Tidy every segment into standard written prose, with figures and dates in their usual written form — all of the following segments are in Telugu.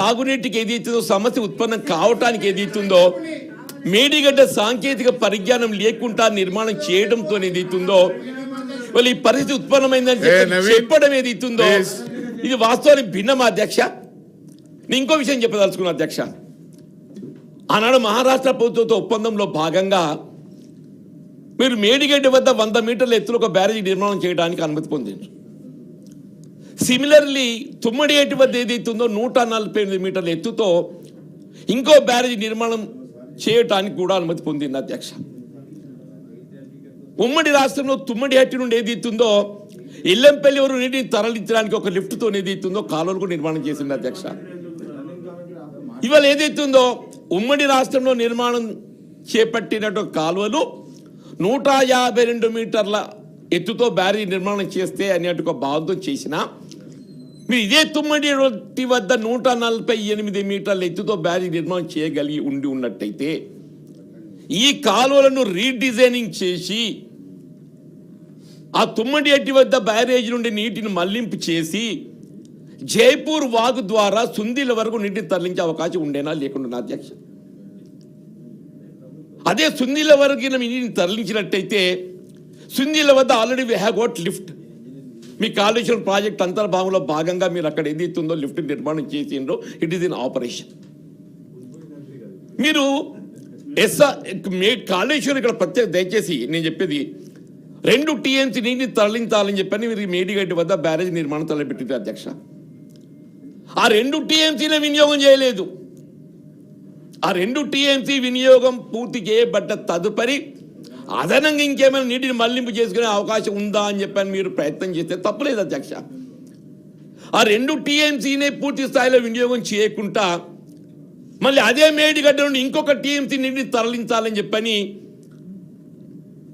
తాగునీటికి ఏదైతుందో సమస్య ఉత్పన్నం కావటానికి ఏదైతుందో మేడిగడ్డ సాంకేతిక పరిజ్ఞానం లేకుండా నిర్మాణం చేయడంతో ఏదైతుందో వాళ్ళు ఈ పరిస్థితి ఉత్పన్నమైందని చెప్పడం ఏదైతుందో ఇది వాస్తవానికి భిన్నమా అధ్యక్ష? నేను ఇంకో విషయం చెప్పదలుచుకున్నా అధ్యక్ష. ఆనాడు మహారాష్ట్ర ప్రభుత్వంతో ఒప్పందంలో భాగంగా మీరు మేడిగడ్డ వద్ద 100 మీటర్ల ఎత్తులో ఒక బ్యారేజీ నిర్మాణం చేయడానికి అనుమతి పొందింది. సిమిలర్లీ తుమ్మడిగడ్డ వద్ద ఏదైతుందో 148 మీటర్ల ఎత్తుతో ఇంకో బ్యారేజీ నిర్మాణం చేయటానికి కూడా అనుమతి పొందింది అధ్యక్ష. ఉమ్మడి రాష్ట్రంలో తుమ్మడిహట్టి నుండి ఏదైతుందో ఎల్లంపల్లి వరకు నీటిని తరలించడానికి ఒక లిఫ్ట్తో ఏదైతుందో కాలువలు కూడా నిర్మాణం చేసింది అధ్యక్ష. ఇవాళ ఏదైతుందో ఉమ్మడి రాష్ట్రంలో నిర్మాణం చేపట్టినట్టు కాలువలు 152 మీటర్ల ఎత్తుతో బ్యారేజీ నిర్మాణం చేస్తే అనేటువంటి బాధతో చేసిన మీరు ఇదే తుమ్మడి వద్ద 148 మీటర్ల ఎత్తుతో బ్యారేజీ నిర్మాణం చేయగలిగి ఉన్నట్టయితే ఈ కాలువలను రీడిజైనింగ్ చేసి ఆ తుమ్మడి ఎట్టి వద్ద బ్యారేజ్ నుండి నీటిని మళ్లింపు చేసి జైపూర్ వాగు ద్వారా సుందిల వరకు నీటిని తరలించే అవకాశం ఉండేనా లేకుండా అధ్యక్ష? అదే సుందిల వరకు నీటిని తరలించినట్టయితే సుందిల వద్ద already we have got lift. మీ కాళేశ్వరం ప్రాజెక్ట్ అంతర్భాగంలో భాగంగా మీరు అక్కడ ఏదైతుందో లిఫ్ట్ నిర్మాణం చేసిండ్రో ఇట్ ఈస్ ఇన్ ఆపరేషన్. మీరు కాళేశ్వరం ఇక్కడ ప్రత్యేక దయచేసి నేను చెప్పేది 2 TMC నీటిని తరలించాలని చెప్పని మీరు మేడిగడ్డ వద్ద బ్యారేజ్ నిర్మాణం తలపెట్టింది అధ్యక్ష. ఆ 2 TMCనే వినియోగం చేయలేదు. ఆ 2 TMC వినియోగం పూర్తి చేయబడ్డ తదుపరి అదనంగా ఇంకేమైనా నీటిని మళ్లింపు చేసుకునే అవకాశం ఉందా అని చెప్పని మీరు ప్రయత్నం చేస్తే తప్పులేదు అధ్యక్ష. ఆ 2 TMCనే పూర్తి స్థాయిలో వినియోగం చేయకుండా మళ్ళీ అదే మేడిగడ్డ నుండి ఇంకొక TMC నీటిని తరలించాలని చెప్పని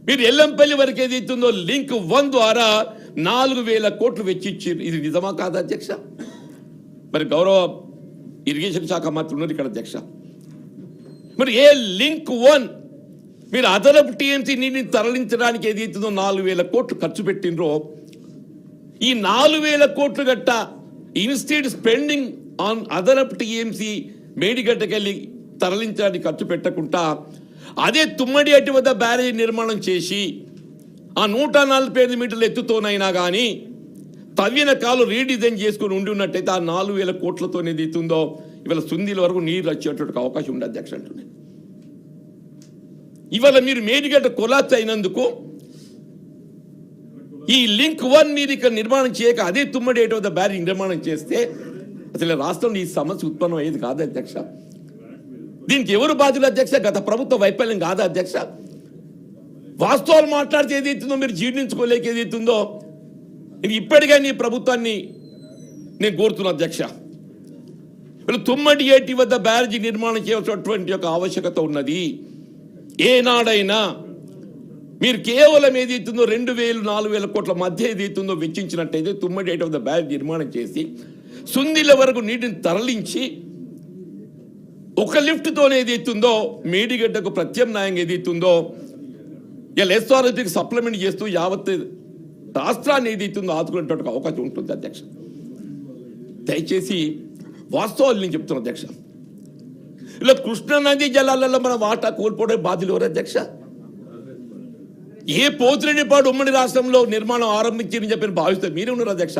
మీరు ఎల్లంపల్లి వరకు ఏదైతుందో లింక్ 1 ద్వారా 4,000 కోట్లు వెచ్చించారు. ఇది నిజమా కాదా అధ్యక్ష? మరి గౌరవ ఇరిగేషన్ శాఖ మంత్రి ఉన్నారు ఇక్కడ అధ్యక్ష. మరి ఏ లింక్ 1 మీరు అదనపు TMC నీటిని తరలించడానికి ఏదైతుందో 4,000 కోట్లు ఖర్చు పెట్టినరో ఈ 4,000 కోట్లు గట్ట ఇన్స్టెడ్ స్పెండింగ్ ఆన్ అదనపు TMC మేడిగడ్డకెళ్ళి తరలించడానికి ఖర్చు పెట్టకుండా అదే తుమ్మడి అట్టి వద్ద బ్యారేజీ నిర్మాణం చేసి ఆ 145 మీటర్ల ఎత్తుతోనైనా కానీ తవ్విన కాలు రీడిజైన్ చేసుకుని ఉన్నట్టయితే ఆ 4,000 కోట్లతో ఏదైతుందో ఇవాళ సుందిల వరకు నీరు వచ్చేటువంటి అవకాశం ఉంది అధ్యక్ష అంటున్నాను. ఇవాళ మీరు మేడిగడ్డ కొలాప్స్ అయినందుకు ఈ లింక్ 1 మీరు ఇక్కడ నిర్మాణం చేయక అదే తుమ్మడి అట్టి వద్ద బ్యారేజీ నిర్మాణం చేస్తే అసలు రాష్ట్రంలో ఈ సమస్య ఉత్పన్నం అయ్యేది కాదు అధ్యక్ష. దీనికి ఎవరు బాధ్యులు అధ్యక్ష? గత ప్రభుత్వ వైఫల్యం కాదా అధ్యక్ష? వాస్తవాలు మాట్లాడితే ఏదైతుందో మీరు జీర్ణించుకోలేక ఏదైతుందో నేను ఇప్పటికే నీ ప్రభుత్వాన్ని నేను కోరుతున్నా అధ్యక్ష. వీళ్ళు తుమ్మడి ఏటి వద్ద బ్యారేజీ నిర్మాణం చేయాల్సినటువంటి యొక్క ఆవశ్యకత ఉన్నది. ఏనాడైనా మీరు కేవలం ఏదైతుందో 2,000-4,000 కోట్ల మధ్య ఏదైతుందో వెచ్చించినట్టయితే తుమ్మడి ఏటి వద్ద బ్యారేజీ నిర్మాణం చేసి సుందిల వరకు నీటిని తరలించి ఒక లిఫ్ట్తోనే ఏదైతుందో మేడిగడ్డకు ప్రత్యామ్నాయంగా ఏదైతుందో ఇలా ఎస్ఆర్ఎస్కి సప్లిమెంట్ చేస్తూ యావత్ రాష్ట్రాన్ని ఏదైతుందో ఆదుకునేటువంటి అవకాశం ఉంటుంది అధ్యక్ష. దయచేసి వాస్తవాలు నేను చెప్తున్నా అధ్యక్ష. ఇలా కృష్ణానదీ జలాలలో మన వాటా కోల్పోవడం బాధ్యులు ఎవరు అధ్యక్ష? ఏ పోతిరెడ్డిపాడు ఉమ్మడి రాష్ట్రంలో నిర్మాణం ఆరంభించిందని చెప్పి భావిస్తే మీరే ఉన్నారు అధ్యక్ష.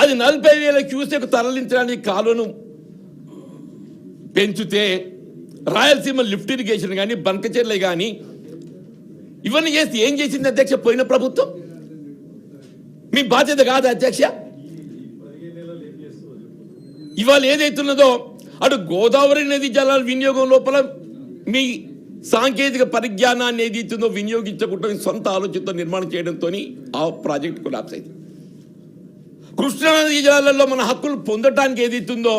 అది 40,000 క్యూసెక్ తరలించడానికి కాలువను పెంచితే రాయలసీమ లిఫ్ట్ ఇరిగేషన్ కానీ బంకచెర్ల కానీ ఇవన్నీ చేసి ఏం చేసింది అధ్యక్ష పోయిన ప్రభుత్వం? మీ బాధ్యత కాదు అధ్యక్ష. ఇవాళ ఏదైతున్నదో అటు గోదావరి నది జలాల వినియోగం లోపల మీ సాంకేతిక పరిజ్ఞానాన్ని ఏదైతుందో వినియోగించకుండా సొంత ఆలోచనతో నిర్మాణం చేయడంతో ఆ ప్రాజెక్ట్ కొలాప్స్ అయింది. కృష్ణానదీ జలాలలో మన హక్కులు పొందటానికి ఏదైతుందో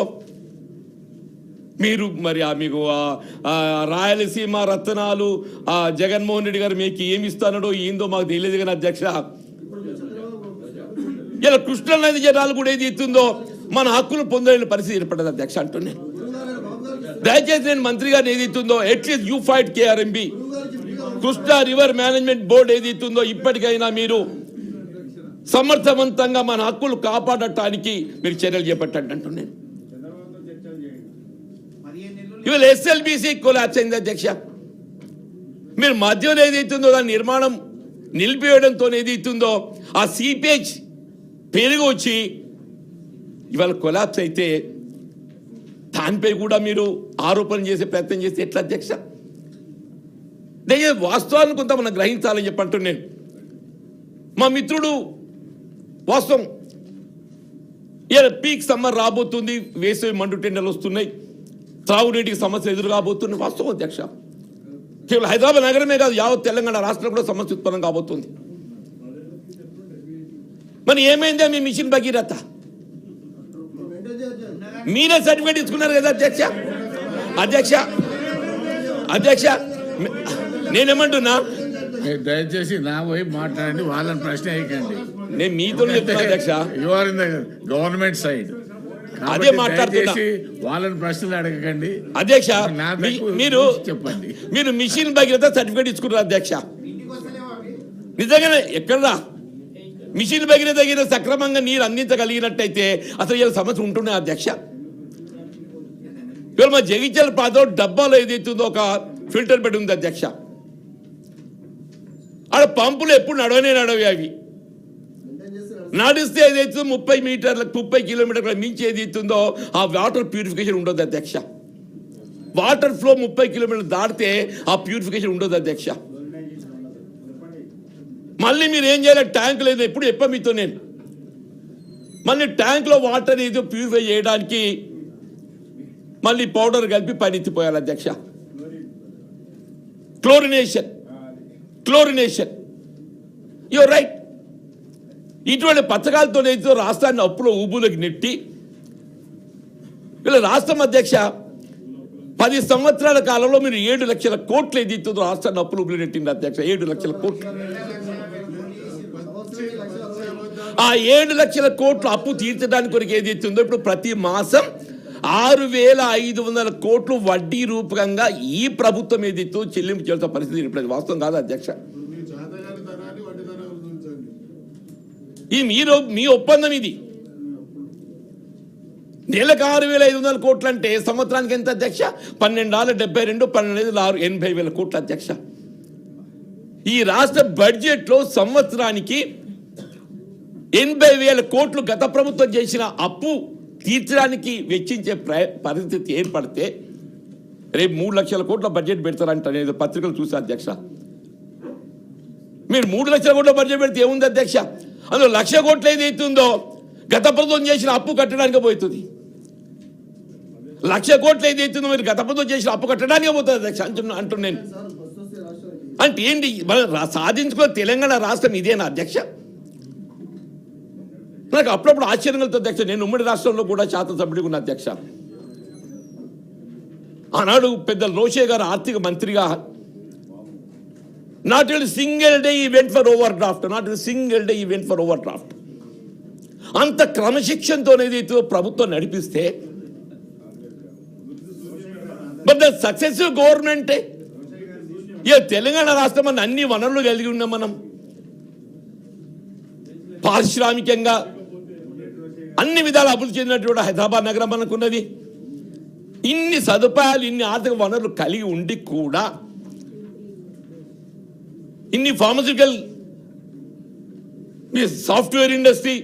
మీరు మరి మీకు రాయలసీమ రత్నాలు జగన్మోహన్ రెడ్డి గారు మీకు ఏమి ఇస్తానో ఏందో మాకు తెలియదు కానీ అధ్యక్ష ఇలా కృష్ణానదీ జలాలు కూడా ఏదైతుందో మన హక్కులు పొందలేని పరిస్థితి ఏర్పడ్డది అధ్యక్ష అంటున్నాను. దయచేసి నేను మంత్రి గారిని ఏదైతుందో at least you fight KRMB Krishna river management board ఏదైతుందో ఇప్పటికైనా మీరు సమర్థవంతంగా మన హక్కులు కాపాడటానికి మీరు చర్యలు చేపట్టండి అంటున్నాను. ఇవాళ ఎస్ఎల్బిసి కొలాప్స్ అయింది అధ్యక్ష. మీరు మధ్యలో ఏదైతుందో దాని నిర్మాణం నిలిపివేయడంతో ఏదైతుందో ఆ సీపేజ్ పెరిగి వచ్చి ఇవాళ కొలాప్స్ అయితే దానిపై కూడా మీరు ఆరోపణలు చేసే ప్రయత్నం చేస్తే ఎట్లా అధ్యక్ష? దయచేసి వాస్తవాలను కొంత మనం గ్రహించాలని చెప్పంటున్నాను. మా మిత్రుడు వాస్తవం ఇలా పీక్ సమ్మర్ రాబోతుంది, వేసవి మండు టెండర్లు వస్తున్నాయి, త్రాగునీటికి సమస్య ఎదురు కాబోతుంది. వాస్తవం అధ్యక్ష. కేవలం హైదరాబాద్ నగరమే కాదు, యావత్ తెలంగాణ రాష్ట్రంలో కూడా సమస్య ఉత్పన్నం కాబోతుంది. మరి ఏమైందా మీ మిషన్ భగీరథ? మీరే సర్టిఫికేట్ ఇచ్చుకున్నారు కదా అధ్యక్ష. అధ్యక్ష అధ్యక్ష నేనేమంటున్నా, దయచేసి నా వైపు మాట్లాడండి, వాళ్ళని ప్రశ్న వేయకండి. నేను మీతో చెప్తున్నా అధ్యక్ష, you are in the government side, అదే మాట్లాడుతున్నా. వాళ్ళని ప్రశ్నలు అడగకండి అధ్యక్ష. మీరు చెప్పండి, మీరు మిషన్ భగీరథ సర్టిఫికేట్ ఇచ్చుకున్నారు అధ్యక్ష. నిజంగానే ఎక్కడరా మిషన్ భగీరథ దగ్గర సక్రమంగా నీరు అందించగలిగినట్టయితే అసలు ఇలా సమస్య ఉంటున్నాయి అధ్యక్ష. ఇవాళ మా జగిత్యాల ప్రాంతంలో డబ్బాలో ఏదైతుందో ఒక ఫిల్టర్ బెడ్ ఉంది అధ్యక్ష. ఆడ పంపులు ఎప్పుడు నడవే అవి నడిస్తే ఏదైతుందో 30 కిలోమీటర్ల మించి ఏదైతుందో ఆ వాటర్ ప్యూరిఫికేషన్ ఉండదు అధ్యక్ష. వాటర్ ఫ్లో 30 కిలోమీటర్లు దాటితే ఆ ప్యూరిఫికేషన్ ఉండదు అధ్యక్ష. మళ్ళీ మీరు ఏం చేయాలి, ట్యాంక్ లేదు, ఎప్పుడు చెప్పా మీతో నేను. మళ్ళీ ట్యాంక్లో వాటర్ ఏదో ప్యూరిఫై చేయడానికి మళ్ళీ పౌడర్ కలిపి పైనెత్తిపోయాలి అధ్యక్ష. Chlorination your right. ఇటువంటి పథకాలతో ఏదో రాష్ట్రాన్ని అప్పులో ఊబులోకి నెట్టి వీళ్ళ రాష్ట్రం అధ్యక్ష 10 సంవత్సరాల కాలంలో మీరు 7 లక్షల కోట్లు ఏదైతుందో రాష్ట్రాన్ని అప్పులు ఊబులు నెట్టింది అధ్యక్ష. 7 లక్షల కోట్లు. ఆ 7 లక్షల కోట్లు అప్పు తీర్చడానికి కొరకు ఏదైతుందో ఇప్పుడు ప్రతి మాసం 6,500 కోట్లు వడ్డీ రూపకంగా ఈ ప్రభుత్వం ఏదైతే చెల్లింపు చేయాల్సిన పరిస్థితి ఇప్పుడు వాస్తవం కాదు అధ్యక్ష. ఈ మీ ఒప్పందం ఇది. నెలకు 6,500 కోట్లు అంటే సంవత్సరానికి ఎంత అధ్యక్ష? 12,72 12,80,000 కోట్లు అధ్యక్ష. ఈ రాష్ట్ర బడ్జెట్లో సంవత్సరానికి 80,000 కోట్లు గత ప్రభుత్వం చేసిన అప్పు తీర్చడానికి వెచ్చించే పరిస్థితి ఏర్పడితే రేపు 3 లక్షల కోట్ల బడ్జెట్ పెడతారంట. నేను పత్రికలు చూసా అధ్యక్ష. మీరు 3 లక్షల కోట్ల బడ్జెట్ పెడితే ఏముంది అధ్యక్ష? అందులో 1,00,000 కోట్లు ఏదైతుందో గత ప్రభుత్వం చేసిన అప్పు కట్టడానికి పోతుంది. 1,00,000 కోట్లు ఏదైతుందో మీరు గత ప్రభుత్వం చేసిన అప్పు కట్టడానికి పోతుంది అధ్యక్ష అంటున్నాను. అంటే ఏంటి సాధించుకున్న తెలంగాణ రాష్ట్రం ఇదేనా అధ్యక్ష? నాకు అప్పుడప్పుడు ఆశ్చర్యం కలుగుతుంది అధ్యక్ష. నేను ఉమ్మడి రాష్ట్రంలో కూడా శాసనసభ్యుడిగా ఉన్న అధ్యక్ష. ఆనాడు పెద్ద రోషే గారు ఆర్థిక మంత్రిగా not a single day event for over draft అంత క్రమశిక్షణతో ఏదైతే ప్రభుత్వం నడిపిస్తే బట్ ద సక్సెసివ్ గవర్నమెంటే ఇక తెలంగాణ రాష్ట్రం అని అన్ని వనరులు కలిగి ఉన్నాం మనం. పారిశ్రామికంగా అన్ని విధాలు అభివృద్ధి చెందినటువంటి హైదరాబాద్ నగరం మనకున్నది. ఇన్ని సదుపాయాలు ఇన్ని ఆర్థిక వనరులు కలిగి ఉండి కూడా ఇన్ని ఫార్మస్యూటికల్ సాఫ్ట్వేర్ ఇండస్ట్రీ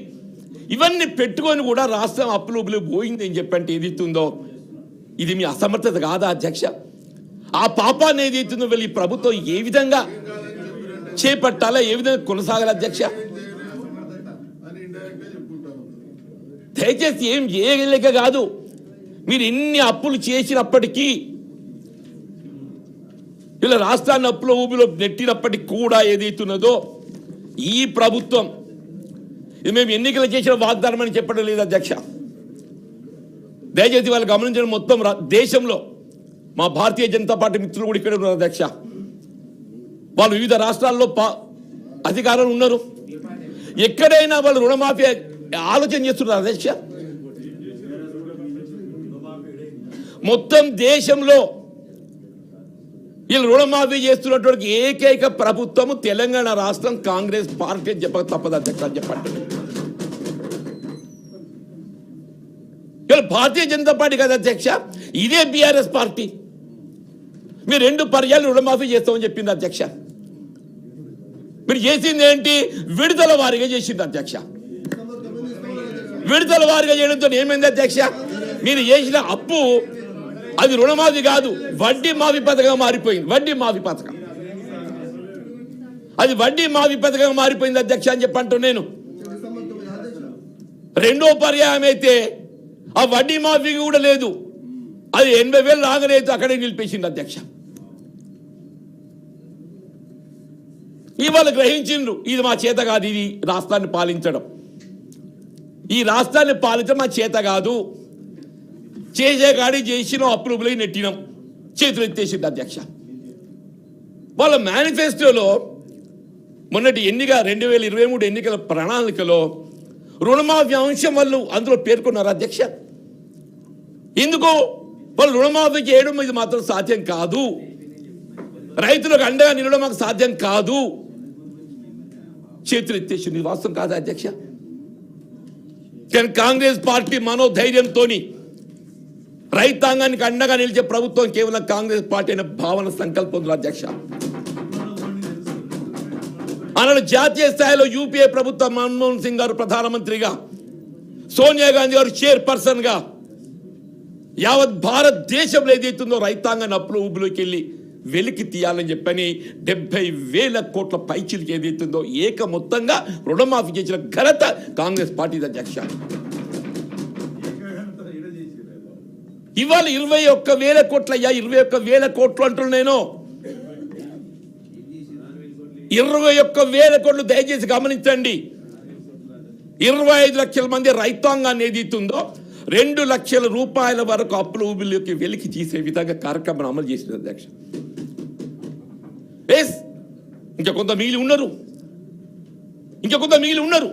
ఇవన్నీ పెట్టుకొని కూడా రాష్ట్రం అప్పులు పోయింది అని చెప్పంటే ఏదైతుందో ఇది మీ అసమర్థత కాదా అధ్యక్ష? ఆ పాపాన్ని ఏదైతుందో వీళ్ళు ఈ ప్రభుత్వం ఏ విధంగా చేపట్టాలా, ఏ విధంగా కొనసాగాలి అధ్యక్ష? దయచేసి ఏం చేయలేక కాదు, మీరు ఎన్ని అప్పులు చేసినప్పటికీ ఇలా రాష్ట్రాన్ని అప్పుల ఊబిలో నెట్టినప్పటికీ కూడా ఏదైతున్నదో ఈ ప్రభుత్వం ఇది మేము ఎన్నికలు చేసిన వాగ్దానం అని చెప్పడం లేదు అధ్యక్ష. దయచేసి వాళ్ళు గమనించడం, మొత్తం దేశంలో మా భారతీయ జనతా పార్టీ మిత్రులు కూడా ఇక్కడ ఉన్నారు అధ్యక్ష. వాళ్ళు వివిధ రాష్ట్రాల్లో అధికారులు ఉన్నారు. ఎక్కడైనా వాళ్ళు రుణమాఫీ ఆలోచన చేస్తున్నారు అధ్యక్ష. మొత్తం దేశంలో వీళ్ళు రుణమాఫీ చేస్తున్నటువంటి ఏకైక ప్రభుత్వము తెలంగాణ రాష్ట్రం కాంగ్రెస్ పార్టీ చెప్పక తప్పదు అధ్యక్ష అని చెప్పండి. వీళ్ళు భారతీయ జనతా పార్టీ కదా అధ్యక్ష, ఇదే బీఆర్ఎస్ పార్టీ. మీరు 2 పర్యాలు రుణమాఫీ చేస్తామని చెప్పింది అధ్యక్ష. మీరు చేసింది ఏంటి? విడుదల వారీగా చేసింది అధ్యక్ష. విడుదల వారీగా చేయడంతో ఏమైంది అధ్యక్ష? మీరు చేసిన అప్పు అది రుణమాఫీ కాదు, వడ్డీ మాఫీ పథకంగా మారిపోయింది. వడ్డీ మాఫీ పథకం అది వడ్డీ మాఫీ పథకంగా మారిపోయింది అధ్యక్ష అని చెప్పంటూ నేను. 2వ పర్యాయం అయితే ఆ వడ్డీ మాఫీ కూడా లేదు, అది 80,000 రాగలేదు, అక్కడే నిలిపేసింది అధ్యక్ష. ఇవాళ గ్రహించిండ్రు ఇది మా చేత కాదు, ఇది రాష్ట్రాన్ని పాలించడం, ఈ రాష్ట్రాన్ని పాలించడం మా చేత కాదు, చేసే కాడి చేసినాం, అప్రూవల్ అయి నెట్టినాం, చేతులు ఎత్తేసింది అధ్యక్ష. వాళ్ళ మేనిఫెస్టోలో మొన్నటి 2023 ఎన్నికల ప్రణాళికలో రుణమాఫీ అంశం వాళ్ళు అందులో పేర్కొన్నారు అధ్యక్ష. ఎందుకు? వాళ్ళు రుణమాఫీ చేయడం ఇది మాత్రం సాధ్యం కాదు, రైతులకు అండగా నిలవడం మాకు సాధ్యం కాదు, చేతులు ఎత్తేసింది. వాస్తవం కాదా అధ్యక్ష? కానీ కాంగ్రెస్ పార్టీ మనోధైర్యంతో రైతాంగానికి అండగా నిలిచే ప్రభుత్వం కేవలం కాంగ్రెస్ పార్టీ అనే భావన సంకల్పం అధ్యక్ష. ఆనాడు జాతీయ స్థాయిలో యూపీఏ ప్రభుత్వం మన్మోహన్ సింగ్ గారు ప్రధానమంత్రిగా, సోనియా గాంధీ గారు చైర్పర్సన్ గా యావత్ భారతదేశంలో ఏదైతుందో రైతాంగాన్ని అప్పులు ఊబులోకి వెళ్ళి వెలికి తీయాలని చెప్పని 70,000 కోట్ల పైచిలకి ఏదైతుందో ఏక మొత్తంగా రుణమాఫీ చేసిన ఘనత కాంగ్రెస్ పార్టీ అధ్యక్ష. ఇవాళ 21,000 కోట్ల అయ్యా, 21,000 కోట్లు అంటున్నా నేను. 21,000 కోట్లు దయచేసి గమనించండి. 25 లక్షల మంది రైతాంగాన్ని ఏదైతుందో 2 లక్షల రూపాయల వరకు అప్పుల ఊబిలోకి వెలికి తీసే విధంగా కార్యక్రమం అమలు చేసింది అధ్యక్ష. ఇంకా కొంత మిగిలి ఉన్నారు,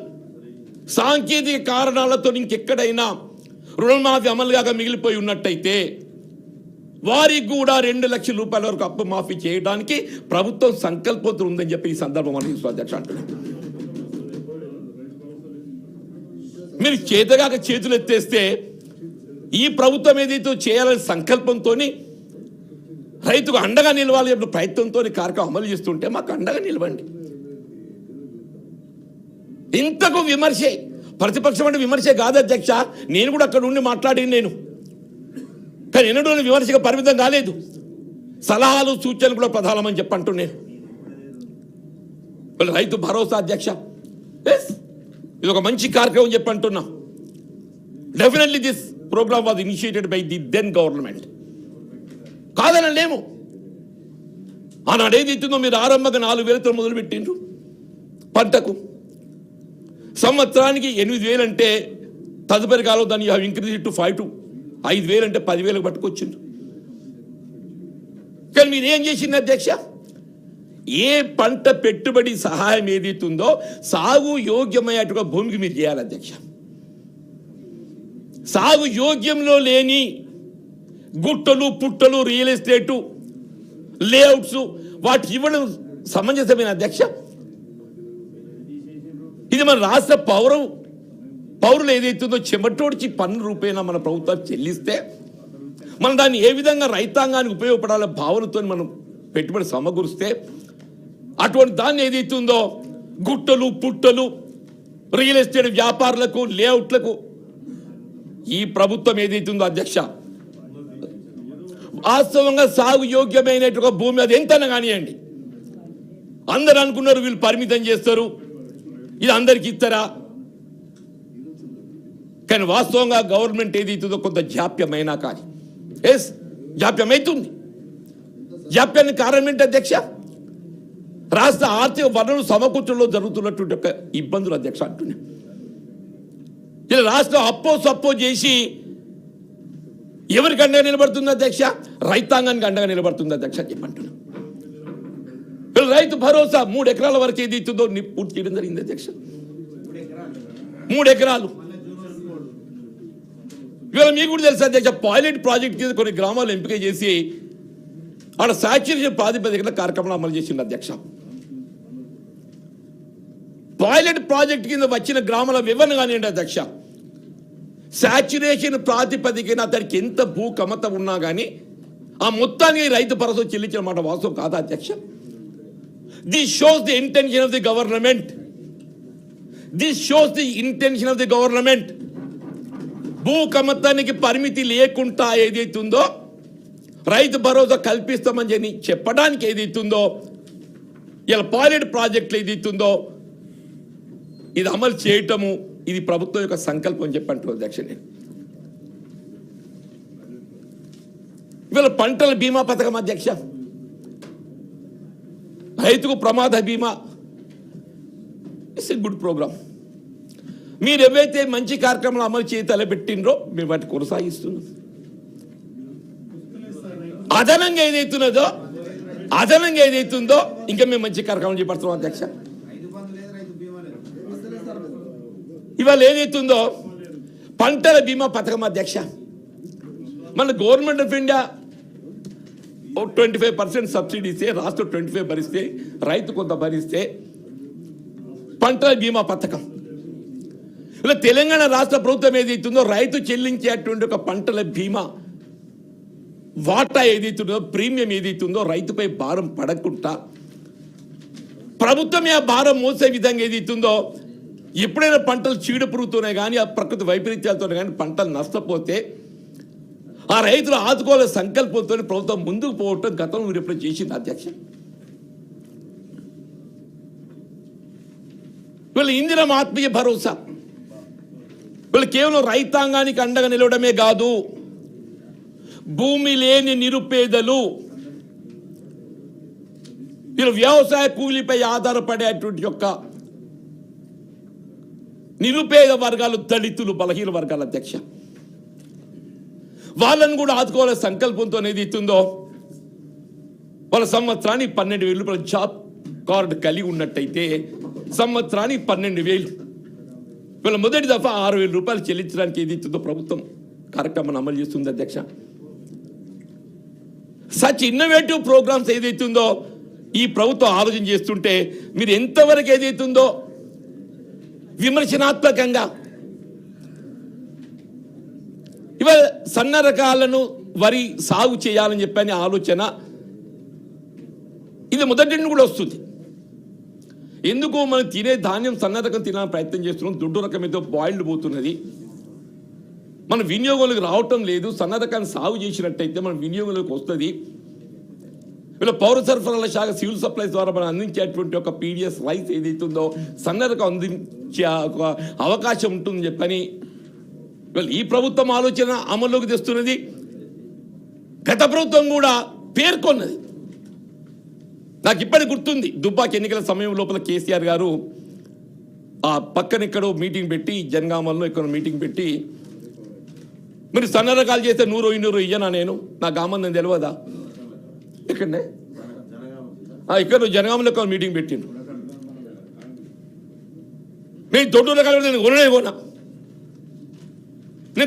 సాంకేతిక కారణాలతో ఇంకెక్కడైనా రుణమాఫీ అమలుగా మిగిలిపోయి ఉన్నట్టయితే వారికి కూడా 2 లక్షల రూపాయల వరకు అప్పు మాఫీ చేయడానికి ప్రభుత్వం సంకల్పంతో ఉందని చెప్పి ఈ సందర్భం అధ్యక్ష అంటున్నాను. మీరు చేతగాక చేతులు ఎత్తేస్తే ఈ ప్రభుత్వం ఏదైతే చేయాలని సంకల్పంతో రైతుకు అండగా నిలవాలి ప్రయత్నంతో కార్యక్రమం అమలు చేస్తుంటే మాకు అండగా నిలవండి. ఇంతకు విమర్శే, ప్రతిపక్షం అంటే విమర్శే కాదు అధ్యక్ష. నేను కూడా అక్కడ ఉండి మాట్లాడి నేను, కానీ ఎన్నడూ విమర్శగా పరిమితం కాలేదు, సలహాలు సూచనలు కూడా ప్రధానమని చెప్పంటూ నేను. రైతు భరోసా అధ్యక్ష, ఇది ఒక మంచి కార్యక్రమం చెప్పంటున్నా. Definitely this programme was initiated by the then government, కాదని లేము. ఆనాడు ఏదైతుందో మీరు ఆరంభంగా 4,000తో మొదలుపెట్టిండ్రు పంటకు, సంవత్సరానికి 8,000 అంటే తదుపరి కాలం దాన్ని ఇంక్రీజ్ టు 5,000 అంటే 10,000 పట్టుకొచ్చిండ్రు. కానీ మీరు ఏం చేసింది అధ్యక్ష? ఏ పంట పెట్టుబడి సహాయం ఏదైతుందో సాగు యోగ్యమయ్యేట్టుగా భూమికి మీరు చేయాలి అధ్యక్ష. సాగు యోగ్యంలో లేని గుట్టలు పుట్టలు రియల్ ఎస్టేటు లేఅవుట్స్ వాటి ఇవ్వడం సమంజసమైన అధ్యక్ష? ఇది మన రాష్ట్ర పౌరులు ఏదైతుందో చెమటోడ్చి పన్ను రూపేణా మన ప్రభుత్వం చెల్లిస్తే మనం దాన్ని ఏ విధంగా రైతాంగానికి ఉపయోగపడాల భావనతో మనం పెట్టుబడి సమకూరిస్తే అటువంటి దాన్ని ఏదైతుందో గుట్టలు పుట్టలు రియల్ ఎస్టేట్ వ్యాపారులకు లేఅవుట్లకు ఈ ప్రభుత్వం ఏదైతుందో అధ్యక్ష వాస్తవంగా సాగు యోగ్యమైనట్టుగా భూమి అది ఎంతైనా కానివ్వండి. అందరూ అనుకున్నారు వీళ్ళు పరిమితం చేస్తారు, ఇది అందరికి ఇస్తారా? కానీ వాస్తవంగా గవర్నమెంట్ ఏదైతుందో కొంత జాప్యమైనా కానీ జాప్యం అవుతుంది. జాప్యానికి కారణం ఏంటి అధ్యక్ష? రాష్ట్ర ఆర్థిక వనరులు సమకూర్చడంలో జరుగుతున్నటువంటి ఒక ఇబ్బందులు అధ్యక్ష అంటున్నాయి. ఇలా రాష్ట్రం అప్పో చేసి ఎవరికి అండగా నిలబడుతుంది అధ్యక్ష? రైతాంగానికి అండగా నిలబడుతుంది అధ్యక్ష చెప్పంటున్నా. రైతు భరోసా 3 ఎకరాల వరకు ఏది ఇస్తుందో పూర్తి చేయడం జరిగింది అధ్యక్ష. 3 ఎకరాలు. ఇవాళ మీకు కూడా తెలుసు అధ్యక్ష, పైలట్ ప్రాజెక్ట్ కింద కొన్ని గ్రామాలు ఎంపిక చేసి ఆడ సాచురేషన్ ప్రాతిపదికన కార్యక్రమాలు అమలు చేసింది అధ్యక్ష. పైలట్ ప్రాజెక్ట్ కింద వచ్చిన గ్రామాల వివరణ కానివ్వండి అధ్యక్ష, సాచురేషన్ ప్రాతిపదికన అతనికి ఎంత భూ కమత ఉన్నా కానీ ఆ మొత్తానికి రైతు భరోసా చెల్లించిన మాట వాస్తవం కాదా అధ్యక్ష? This shows the intention of the government. This shows the intention of the government. భూ కమతానికి పరిమితి లేకుండా ఏదైతుందో రైతు భరోసా కల్పిస్తామని చెప్పడానికి ఏదైతుందో ఇలా పైలట్ ప్రాజెక్టులు ఏదైతుందో ఇది అమలు చేయటము ఇది ప్రభుత్వం యొక్క సంకల్పం చెప్పంటారు అధ్యక్ష. నేను ఇవాళ పంటల బీమా పథకం అధ్యక్ష, రైతుకు ప్రమాద బీమా ఇట్స్ ఎ గుడ్ ప్రోగ్రామ్. మీరు ఏవైతే మంచి కార్యక్రమాలు అమలు చేసి తలపెట్టినరో మేము వాటిని కొనసాగిస్తున్నాం. అదనంగా ఏదైతుందో ఇంకా మేము మంచి కార్యక్రమం చేపడుతున్నాం అధ్యక్ష. ఇవాళ ఏదైతుందో పంటల బీమా పథకం అధ్యక్ష, మన గవర్నమెంట్ ఆఫ్ ఇండియా 25% సబ్సిడీ ఇస్తే రాష్ట్రం 25 భరిస్తే రైతు కొంత భరిస్తే పంటల బీమా పథకం. ఇలా తెలంగాణ రాష్ట్ర ప్రభుత్వం ఏదైతుందో రైతు చెల్లించేటువంటి ఒక పంటల బీమా వాటా ఏదైతుందో ప్రీమియం ఏదైతుందో రైతుపై భారం పడకుండా ప్రభుత్వమే ఆ భారం మోసే విధంగా ఏదైతుందో ఎప్పుడైనా పంటలు చీడపురుగుతూనే కానీ ఆ ప్రకృతి వైపరీత్యాలతోనే కానీ పంటలు నష్టపోతే ఆ రైతులు ఆదుకోవాల సంకల్పంతో ప్రభుత్వం ముందుకు పోవటం గతంలో మీరు ఎప్పుడు చేసింది అధ్యక్ష. వీళ్ళు ఇందిరం ఆత్మీయ భరోసా వీళ్ళు కేవలం రైతాంగానికి అండగా నిలవడమే కాదు, భూమి లేని నిరుపేదలు వీళ్ళు వ్యవసాయ కూలిపై ఆధారపడేటువంటి యొక్క నిరుపేద వర్గాలు, దళితులు, బలహీన వర్గాల అధ్యక్ష, వాళ్ళని కూడా ఆదుకోవాలనే సంకల్పంతో ఏది ఇస్తుందో వాళ్ళ సంవత్సరానికి 12,000 రూపాయల జాబ్ కార్డు కలిగి ఉన్నట్టయితే సంవత్సరానికి 12,000 వీళ్ళ మొదటి దఫా 6,000 రూపాయలు చెల్లించడానికి ఏది ఇస్తుందో ప్రభుత్వం కార్యక్రమాన్ని అమలు చేస్తుంది అధ్యక్ష. సచ్ ఇన్నోవేటివ్ ప్రోగ్రామ్స్ ఏదైతుందో ఈ ప్రభుత్వం ఆలోచన చేస్తుంటే మీరు ఎంతవరకు ఏదైతుందో విమర్శనాత్మకంగా ఇవాళ సన్న రకాలను వరి సాగు చేయాలని చెప్పని ఆలోచన ఇది మొదటి నుండి కూడా వస్తుంది. ఎందుకు మనం తినే ధాన్యం సన్న రకం తినాలని ప్రయత్నం చేస్తున్నాం, దొడ్డు రకం ఏదో బాయిల్డ్ పోతున్నది, మన వినియోగంలోకి రావటం లేదు. సన్న రకాన్ని సాగు చేసినట్టయితే మన వినియోగంలోకి వస్తుంది. వీళ్ళ పౌర సరఫరాల శాఖ సివిల్ సప్లైస్ ద్వారా మనం అందించేటువంటి ఒక పీడిఎస్ రైస్ ఏదైతుందో సన్న రకం అందించే అవకాశం ఉంటుందని చెప్పని ఈ ప్రభుత్వం ఆలోచన అమల్లోకి తెస్తున్నది. గత ప్రభుత్వం కూడా పేర్కొన్నది. నాకు ఇప్పటికి గుర్తుంది, దుబ్బాకి ఎన్నికల సమయం లోపల కేసీఆర్ గారు ఆ పక్కన ఎక్కడో మీటింగ్ పెట్టి, జనగామల్లో ఎక్కడో మీటింగ్ పెట్టి, మీరు సన్న రకాలు చేస్తే 100 ఇయ్యనా నేను, నా గామని నేను తెలియదా, ఎక్కడనే ఇక్కడ జనగామలో ఎక్కడ మీటింగ్ పెట్టిండు, నేను దొడ్డు రకాలు నేను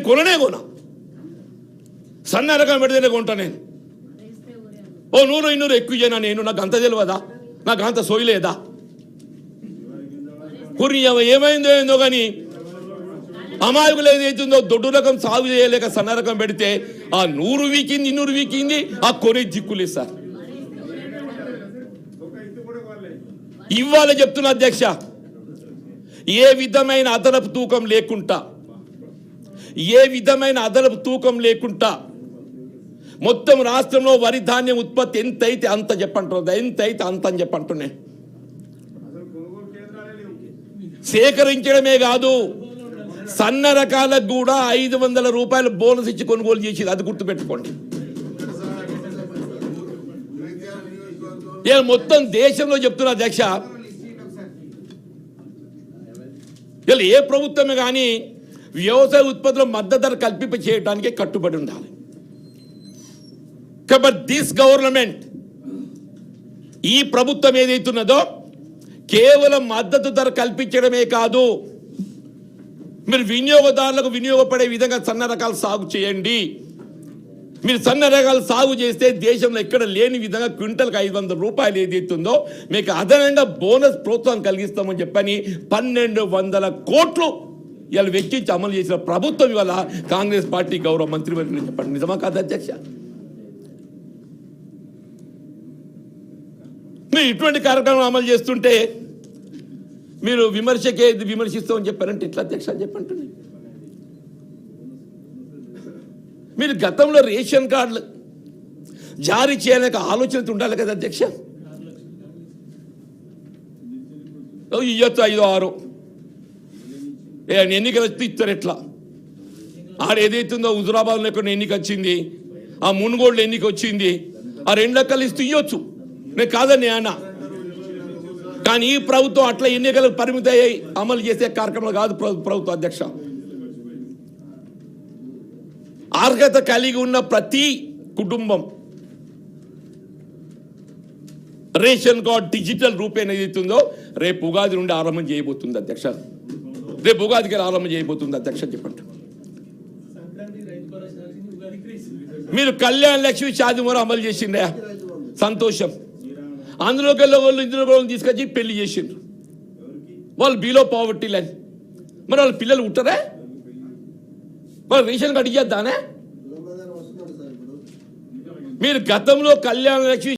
కొననే కొనా సన్న రకం పెడితేనే కొంటా నేను. 100 ఎక్కువ ఇయ్యనా నేను, నాకు అంత తెలియదా, నాకు అంత సోయలేదా, కుర్రి ఏమైందో ఏందో కానీ అమాయకులు ఏదైతుందో దొడ్డు రకం సాగు చేయలేక సన్న రకం పెడితే ఆ 100 వీకింది 200 వీకింది, ఆ కొనే జిక్కులేదు సార్. ఇవాళ చెప్తున్నా అధ్యక్ష, ఏ విధమైన అదనపు తూకం లేకుండా మొత్తం రాష్ట్రంలో వరి ధాన్యం ఉత్పత్తి ఎంతైతే అంత చెప్పంటున్నా, ఎంతైతే అంత అని చెప్పంటున్నా. సేకరించడమే కాదు, సన్న రకాలకు కూడా 500 రూపాయలు బోనస్ ఇచ్చి కొనుగోలు చేసి, అది గుర్తుపెట్టుకోండి. నేను మొత్తం దేశంలో చెప్తున్నా అధ్యక్ష, ఇలా ఏ ప్రభుత్వమే కానీ వ్యవసాయ ఉత్పత్తుల మద్దతు ధర కల్పింప చేయడానికే కట్టుబడి ఉండాలి. కాబట్టి దిస్ గవర్నమెంట్, ఈ ప్రభుత్వం ఏదైతున్నదో కేవలం మద్దతు ధర కల్పించడమే కాదు, మీరు వినియోగదారులకు వినియోగపడే విధంగా సన్న రకాలు సాగు చేయండి. మీరు సన్న రకాలు సాగు చేస్తే దేశంలో ఎక్కడ లేని విధంగా క్వింటల్కి 500 రూపాయలు ఏదైతుందో మీకు అదనంగా బోనస్ ప్రోత్సాహం కలిగిస్తామని చెప్పని 1200 కోట్లు ఇవాళ వెచ్చించి అమలు చేసిన ప్రభుత్వం ఇవాళ కాంగ్రెస్ పార్టీ గౌరవ మంత్రివర్యులు చెప్పండి. నిజమా కాదు అధ్యక్ష? మీరు ఇటువంటి కార్యక్రమం అమలు చేస్తుంటే మీరు విమర్శిస్తామని చెప్పారంటే ఎట్లా అధ్యక్ష చెప్పండి. మీరు గతంలో రేషన్ కార్డులు జారీ చేయలేక ఆలోచన ఉండాలి కదా అధ్యక్ష. ఇయ్యొచ్చు 5-6 ఎన్నికలు వస్తే ఇస్తారు ఎట్లా? ఆడ ఏదైతుందో హుజురాబాద్లో ఎక్కడ ఎన్నిక వచ్చింది, ఆ మునుగోడులో ఎన్నిక వచ్చింది, ఆ 2 లెక్కలు ఇస్తూ ఇవ్వచ్చు, నేను కాదని అన్న. కానీ ఈ ప్రభుత్వం అట్లా ఎన్నికలకు పరిమితి అయ్యి అమలు చేసే కార్యక్రమాలు కాదు ప్రభుత్వం అధ్యక్ష. అర్హత కలిగి ఉన్న ప్రతి కుటుంబం రేషన్ కార్డ్ డిజిటల్ రూపేణ ఏదైతుందో రేపు ఉగాది నుండి ఆరంభం చేయబోతుంది అధ్యక్ష. రేపు ఉగాదికి ఆరంభం చేయబోతుంది అధ్యక్ష చెప్పండి. మీరు కళ్యాణ్ లక్ష్మి షాదిమోహన్ అమలు చేసిండే సంతోషం. అందులోకి వెళ్ళే వాళ్ళు ఇందులో తీసుకొచ్చి పెళ్లి చేసిండ్రు. వాళ్ళు బిలో పావర్టీ లైన్. మరి వాళ్ళ పిల్లలు ఉంటారా? వాళ్ళు రేషన్ కార్డు ఇచ్చేద్దానే? మీరు గతంలో కళ్యాణ లక్ష్మి